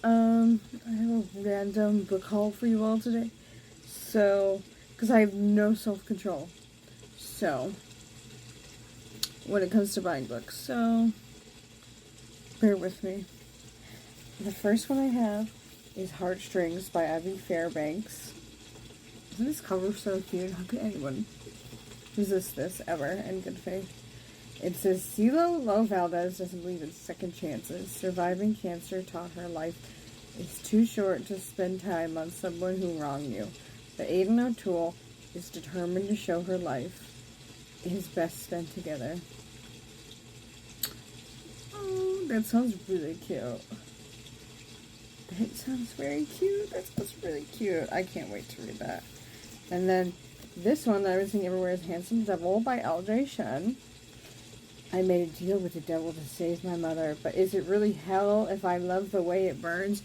I have a random book haul for you all today. So, because I have no self-control. So, when it comes to buying books. So, bear with me. The first one I have is Heartstrings by Ivy Fairbanks. Isn't this cover so cute? How could anyone resist this ever in good faith? It says, CeeLo Lo Valdez doesn't believe in second chances. Surviving cancer taught her life is too short to spend time on someone who wronged you. But Aidan O'Toole is determined to show her life is best spent together. Oh, that sounds really cute. That sounds very cute. That sounds really cute. I can't wait to read that. And then this one that I was seeing everywhere is Handsome Devil by L.J. Shen. I made a deal with the devil to save my mother, but is it really hell if I love the way it burns?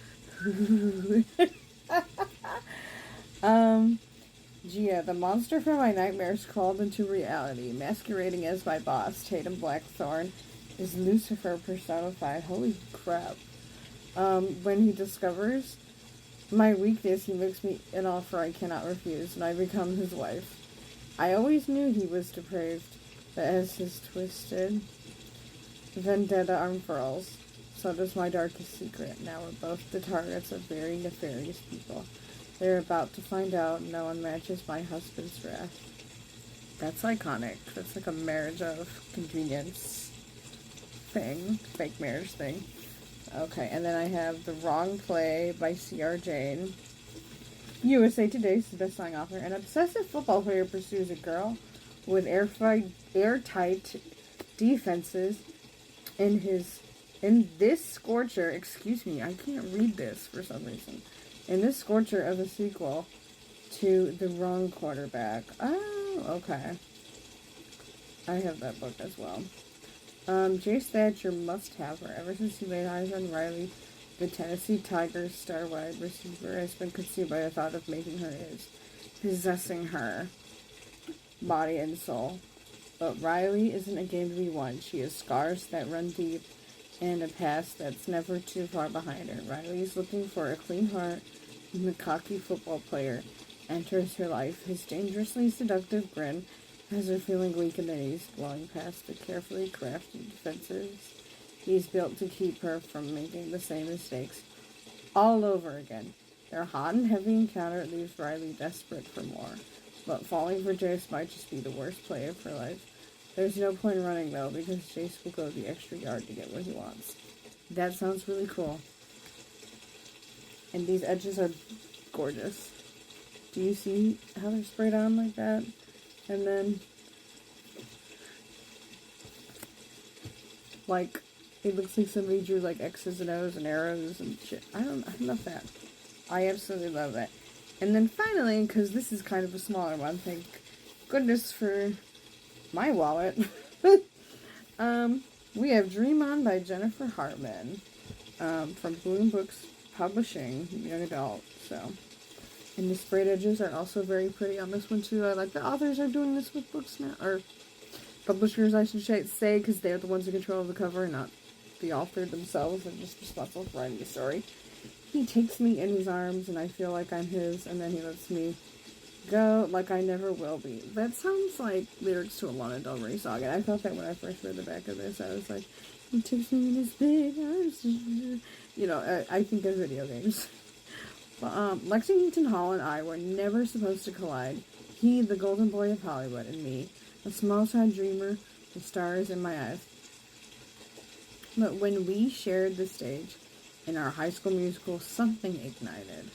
Gia, the monster from my nightmares crawled into reality, masquerading as my boss, Tatum Blackthorne, is Lucifer personified. Holy crap. When he discovers my weakness, he makes me an offer I cannot refuse, and I become his wife. I always knew he was depraved, but as his twisted vendetta unfurls, so does my darkest secret. Now we're both the targets of very nefarious people. They're about to find out no one matches my husband's wrath. That's iconic. That's like a marriage of convenience thing. Fake marriage thing. Okay, and then I have The Wrong Play by C.R. Jane. USA Today's best-selling author. An obsessive football player pursues a girl with airtight defenses in this scorcher. Excuse me, I can't read this for some reason. In this scorcher of a sequel to The Wrong Quarterback. Oh, okay. I have that book as well. Jace Thatcher must have her. Ever since he laid eyes on Riley, the Tennessee Tigers star wide receiver has been consumed by the thought of making her his, possessing her body and soul. But Riley isn't a game to be won. She has scars that run deep and a past that's never too far behind her. Riley's looking for a clean heart when the cocky football player enters her life. His dangerously seductive grin has her feeling weak in the knees, blowing past the carefully crafted defenses he's built to keep her from making the same mistakes all over again. Their hot and heavy encounter leaves Riley desperate for more, but falling for Jace might just be the worst play of her life. There's no point in running, though, because Jace will go the extra yard to get what he wants. That sounds really cool. And these edges are gorgeous. Do you see how they're sprayed on like that? And then, like, it looks like somebody drew, like, X's and O's and arrows and shit. I love that. I absolutely love that. And then finally, because this is kind of a smaller one, thank goodness for my wallet, we have Dream On by Jennifer Hartman, from Bloom Books Publishing, young adult, so. And the sprayed edges are also very pretty on this one, too. I like the authors are doing this with books now, or publishers, I should say, because they're the ones in control of the cover, not the author themselves. They're just responsible for writing the story. He takes me in his arms, and I feel like I'm his, and then he lets me go like I never will be. That sounds like lyrics to a Lana Del Rey song, and I felt that when I first read the back of this. I was like, he takes me in his big arms. You know, I think of video games. Lexington Hall and I were never supposed to collide. He, the golden boy of Hollywood, and me, a small-town dreamer with stars in my eyes. But when we shared the stage in our high school musical, something ignited.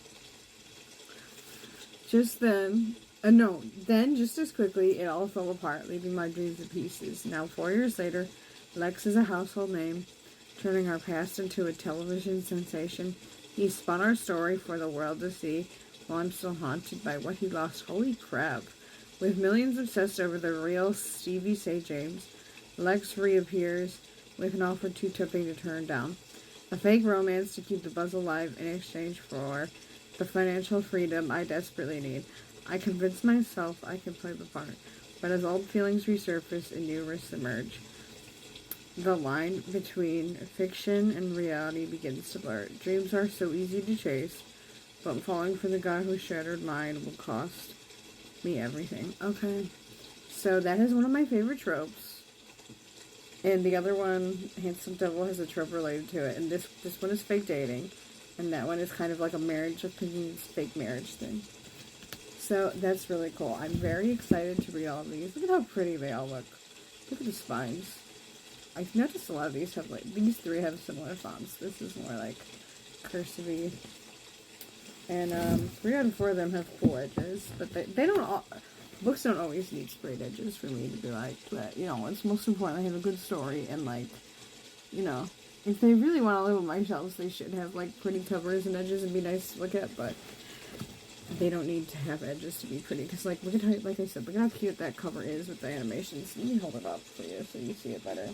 Then, just as quickly, it all fell apart, leaving my dreams in pieces. Now, 4 years later, Lex is a household name, turning our past into a television sensation. He spun our story for the world to see, while I'm still haunted by what he lost. Holy crap. With millions obsessed over the real Stevie St. James, Lex reappears with an offer too tempting to turn down. A fake romance to keep the buzz alive in exchange for the financial freedom I desperately need. I convince myself I can play the part, but as old feelings resurface and new risks emerge, The line between fiction and reality begins to blur. Dreams are so easy to chase, but falling for the guy who shattered mine will cost me everything. Okay. So that is one of my favorite tropes. And the other one, Handsome Devil, has a trope related to it. And this one is fake dating. And that one is kind of like a marriage opinions, fake marriage thing. So that's really cool. I'm very excited to read all of these. Look at how pretty they all look. Look at the spines. I've noticed a lot of these have, like, these three have similar fonts. This is more, like, cursive-y. And, 3 out of 4 of them have cool edges. But they don't all... Books don't always need sprayed edges for me to be like, but, you know, it's most important I have a good story, and, like, you know, if they really want to live on my shelves, they should have, like, pretty covers and edges and be nice to look at, but they don't need to have edges to be pretty, because, like, look at how, like I said, look at how cute that cover is with the animations. Let me hold it up for you so you see it better.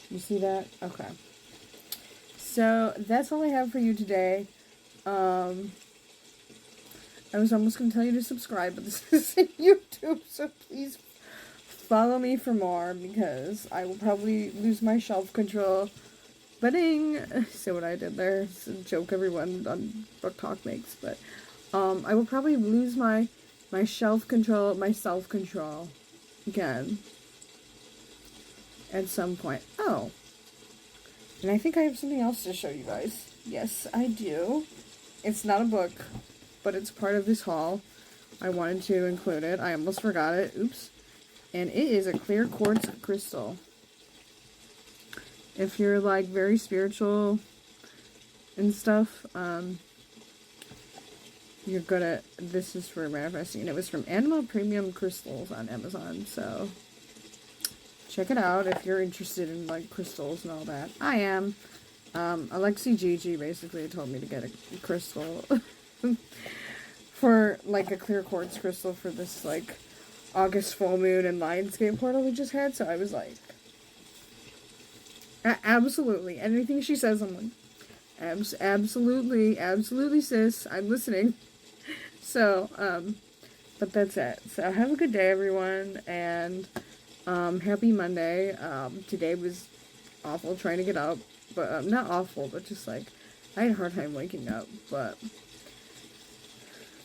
You see that? Okay. So, that's all I have for you today. I was almost going to tell you to subscribe, but this is YouTube, so please follow me for more, because I will probably lose my shelf control. Ba-ding! See what I did there? It's a joke everyone on Book Talk makes, but I will probably lose my self-control again at some point. Oh, and I think I have something else to show you guys. Yes, I do. It's not a book, but it's part of this haul. I wanted to include it. I almost forgot it. Oops. And it is a clear quartz crystal. If you're, like, very spiritual and stuff, you're good at... This is for manifesting. And it was from Animal Premium Crystals on Amazon, so check it out if you're interested in, like, crystals and all that. I am. Alexi Gigi basically told me to get a crystal for, like, a clear quartz crystal for this, like, August full moon and Lionsgate portal we just had, so I was like, absolutely. Anything she says, I'm like, absolutely, sis, I'm listening. So, but that's it. So have a good day, everyone, and happy Monday. Today was awful trying to get up, but not awful, but just like I had a hard time waking up. But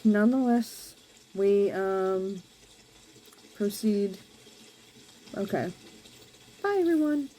nonetheless, we proceed. Okay, bye, everyone.